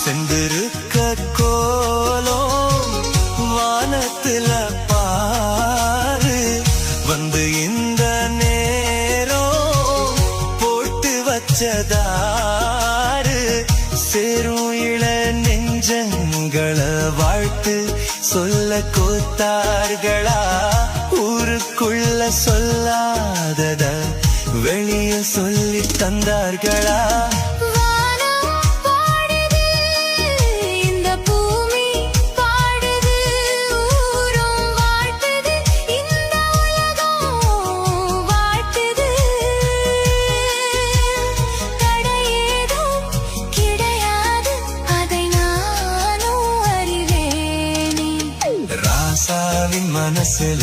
செந்திருக்க கோலம் வானத்துல பாரு வந்து இந்த நேரம் போட்டு வச்சதாரு சேரும் இள நெஞ்சங்களை வாழ்த்து சொல்ல கூத்தார்களா ஊருக்குள்ள சொல்லாதத வெளிய சொல்லி தந்தார்களா ராசாவின் மனசுல